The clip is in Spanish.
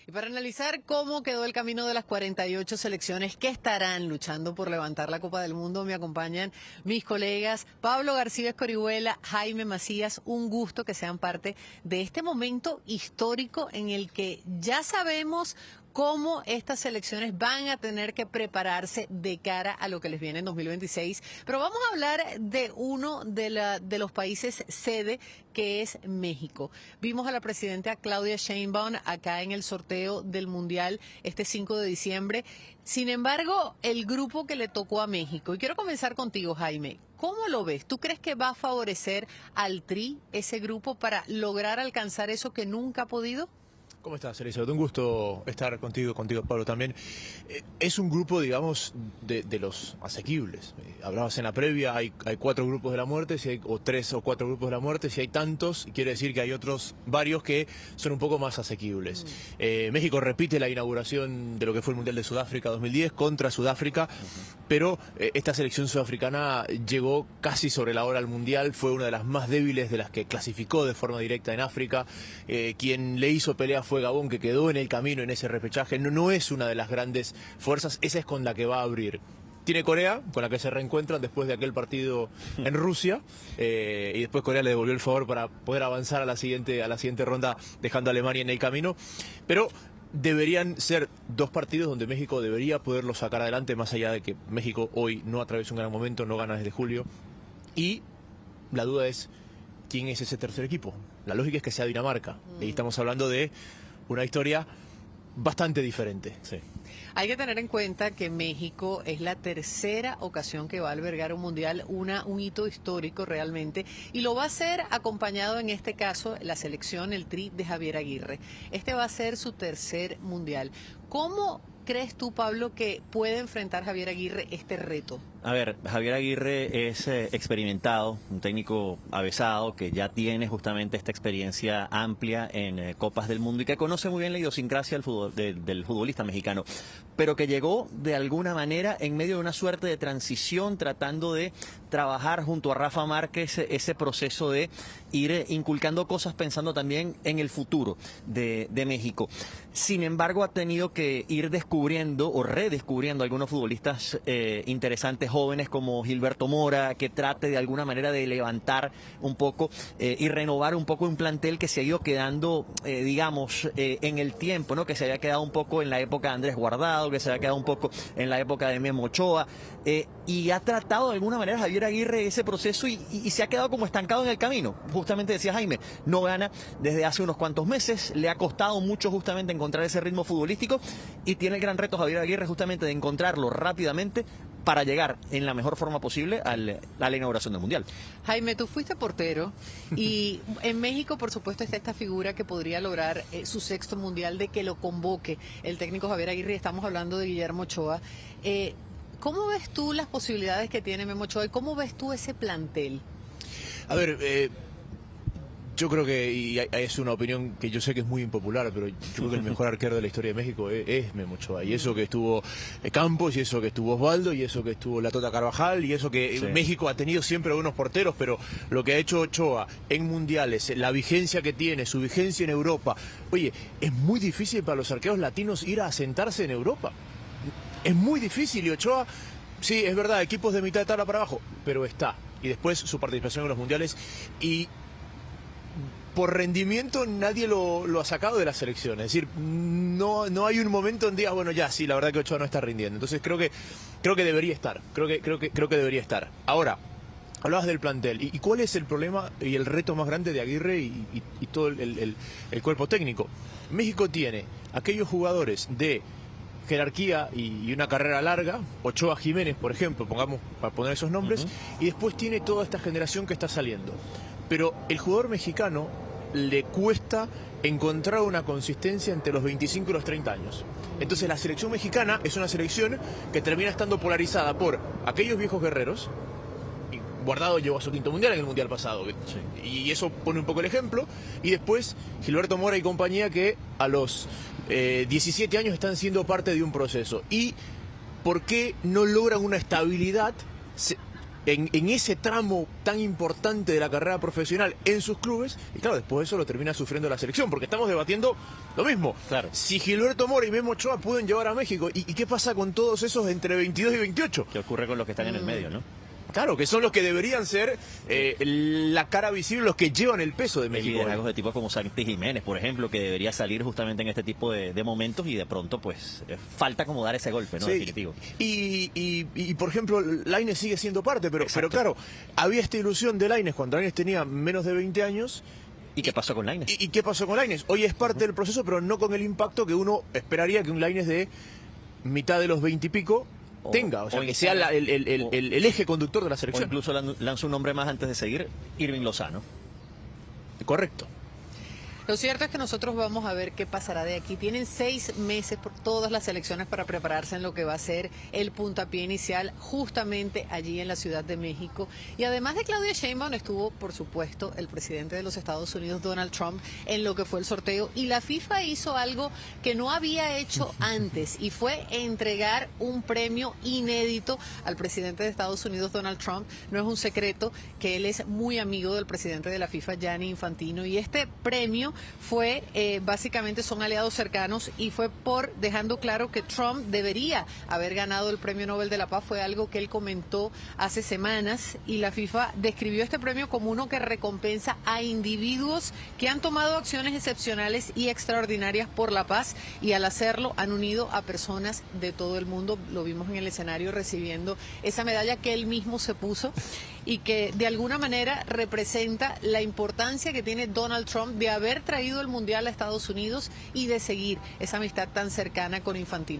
Y para analizar cómo quedó el camino de las 48 selecciones que estarán luchando por levantar la Copa del Mundo, me acompañan mis colegas Pablo García Escorihuela, Jaime Macías. Un gusto que sean parte de este momento histórico en el que ya sabemos cómo estas selecciones van a tener que prepararse de cara a lo que les viene en 2026. Pero vamos a hablar de uno de los países sede, que es México. Vimos a la presidenta Claudia Sheinbaum acá en el sorteo del Mundial este 5 de diciembre. Sin embargo, el grupo que le tocó a México, y quiero comenzar contigo, Jaime, ¿cómo lo ves? ¿Tú crees que va a favorecer al Tri ese grupo para lograr alcanzar eso que nunca ha podido? ¿Cómo estás, Elizabeth? Un gusto estar contigo, Pablo, también. Es un grupo, digamos, de los asequibles. Hablabas en la previa, hay 4 grupos de la muerte, o 3 o 4 grupos de la muerte. Si hay tantos, quiere decir que hay otros varios que son un poco más asequibles. México repite la inauguración de lo que fue el Mundial de Sudáfrica 2010 contra Sudáfrica, pero esta selección sudafricana llegó casi sobre la hora al Mundial, fue una de las más débiles de las que clasificó de forma directa en África. Quien le hizo pelea fue Gabón, que quedó en el camino en ese repechaje. No es una de las grandes fuerzas, esa es con la que va a abrir. Tiene Corea, con la que se reencuentran después de aquel partido en Rusia, y después Corea le devolvió el favor para poder avanzar a la siguiente ronda, dejando a Alemania en el camino. Pero deberían ser 2 partidos donde México debería poderlo sacar adelante, más allá de que México hoy no atraviesa un gran momento, no gana desde julio. Y la duda es, ¿quién es ese tercer equipo? La lógica es que sea Dinamarca. Y estamos hablando de una historia bastante diferente. Sí. Hay que tener en cuenta que México es la tercera ocasión que va a albergar un mundial, un hito histórico realmente, y lo va a hacer acompañado en este caso la selección, el Tri de Javier Aguirre. Este va a ser su tercer mundial. ¿Cómo crees tú, Pablo, que puede enfrentar Javier Aguirre este reto? A ver, Javier Aguirre es experimentado, un técnico avesado que ya tiene justamente esta experiencia amplia en Copas del Mundo y que conoce muy bien la idiosincrasia del futbolista mexicano, pero que llegó de alguna manera en medio de una suerte de transición, tratando de trabajar junto a Rafa Márquez ese proceso de ir inculcando cosas pensando también en el futuro de México. Sin embargo, ha tenido que ir descubriendo o redescubriendo algunos futbolistas interesantes, jóvenes como Gilberto Mora, que trate de alguna manera de levantar un poco y renovar un poco un plantel que se ha ido quedando, digamos, en el tiempo, ¿no? Que se había quedado un poco en la época de Andrés Guardado, que se había quedado un poco en la época de Memo Ochoa, y ha tratado de alguna manera Javier Aguirre ese proceso y se ha quedado como estancado en el camino. Justamente decía Jaime, no gana desde hace unos cuantos meses, le ha costado mucho justamente encontrar ese ritmo futbolístico y tiene el gran reto Javier Aguirre justamente de encontrarlo rápidamente para llegar en la mejor forma posible a la inauguración del Mundial. Jaime, tú fuiste portero y en México, por supuesto, está esta figura que podría lograr su 6º Mundial, de que lo convoque el técnico Javier Aguirre. Estamos hablando de Guillermo Ochoa. ¿Cómo ves tú las posibilidades que tiene Memo Ochoa y cómo ves tú ese plantel? A ver, yo creo que, y es una opinión que yo sé que es muy impopular, pero yo creo que el mejor arquero de la historia de México es Memo Ochoa. Y eso que estuvo Campos, y eso que estuvo Osvaldo, y eso que estuvo la Tota Carvajal, y eso que sí. México ha tenido siempre algunos porteros, pero lo que ha hecho Ochoa en mundiales, la vigencia que tiene, su vigencia en Europa. Oye, es muy difícil para los arqueros latinos ir a asentarse en Europa. Es muy difícil, y Ochoa, sí, es verdad, equipos de mitad de tabla para abajo, pero está. Y después su participación en los mundiales, y por rendimiento nadie lo ha sacado de la selección. Es decir, no hay un momento en días, bueno, ya, sí, la verdad que Ochoa no está rindiendo. Entonces creo que debería estar. Creo que debería estar. Ahora, hablabas del plantel. ¿Y cuál es el problema y el reto más grande de Aguirre y todo el cuerpo técnico? México tiene aquellos jugadores de jerarquía y una carrera larga, Ochoa, Jiménez, por ejemplo, pongamos para poner esos nombres, y después tiene toda esta generación que está saliendo. Pero el jugador mexicano le cuesta encontrar una consistencia entre los 25 y los 30 años. Entonces la selección mexicana es una selección que termina estando polarizada por aquellos viejos guerreros. Y Guardado llegó a su 5º Mundial en el Mundial pasado, sí. Y eso pone un poco el ejemplo. Y después Gilberto Mora y compañía, que a los 17 años están siendo parte de un proceso. ¿Y por qué no logran una estabilidad en ese tramo tan importante de la carrera profesional en sus clubes, y claro, después de eso lo termina sufriendo la selección, porque estamos debatiendo lo mismo. Claro. Si Gilberto Mora y Memo Ochoa pueden llevar a México, ¿y qué pasa con todos esos entre 22 y 28? ¿Qué ocurre con los que están en el medio, no? Claro, que son los que deberían ser la cara visible, los que llevan el peso de Hay México. liderazgos de tipos como Santi Jiménez, por ejemplo, que debería salir justamente en este tipo de momentos y de pronto pues falta como dar ese golpe, ¿no? Sí, Definitivo. Y, por ejemplo, Lainez sigue siendo parte, pero claro, había esta ilusión de Lainez cuando Lainez tenía menos de 20 años. ¿Y qué pasó con Lainez? ¿Y qué pasó con Lainez? Hoy es parte del proceso, pero no con el impacto que uno esperaría que un Lainez de mitad de los 20 y pico tenga, o sea, que sea el eje conductor de la O selección. incluso lanza un nombre más antes de seguir, Irving Lozano. Correcto. Lo cierto es que nosotros vamos a ver qué pasará de aquí. Tienen 6 meses por todas las elecciones para prepararse en lo que va a ser el puntapié inicial justamente allí en la Ciudad de México. Y además de Claudia Sheinbaum estuvo, por supuesto, el presidente de los Estados Unidos, Donald Trump, en lo que fue el sorteo. Y la FIFA hizo algo que no había hecho antes y fue entregar un premio inédito al presidente de Estados Unidos, Donald Trump. No es un secreto que él es muy amigo del presidente de la FIFA, Gianni Infantino. Y este premio fue, básicamente son aliados cercanos y fue por dejando claro que Trump debería haber ganado el Premio Nobel de la Paz. Fue algo que él comentó hace semanas y la FIFA describió este premio como uno que recompensa a individuos que han tomado acciones excepcionales y extraordinarias por la paz y al hacerlo han unido a personas de todo el mundo. Lo vimos en el escenario recibiendo esa medalla que él mismo se puso y que de alguna manera representa la importancia que tiene Donald Trump de haber traído el Mundial a Estados Unidos y de seguir esa amistad tan cercana con Infantino.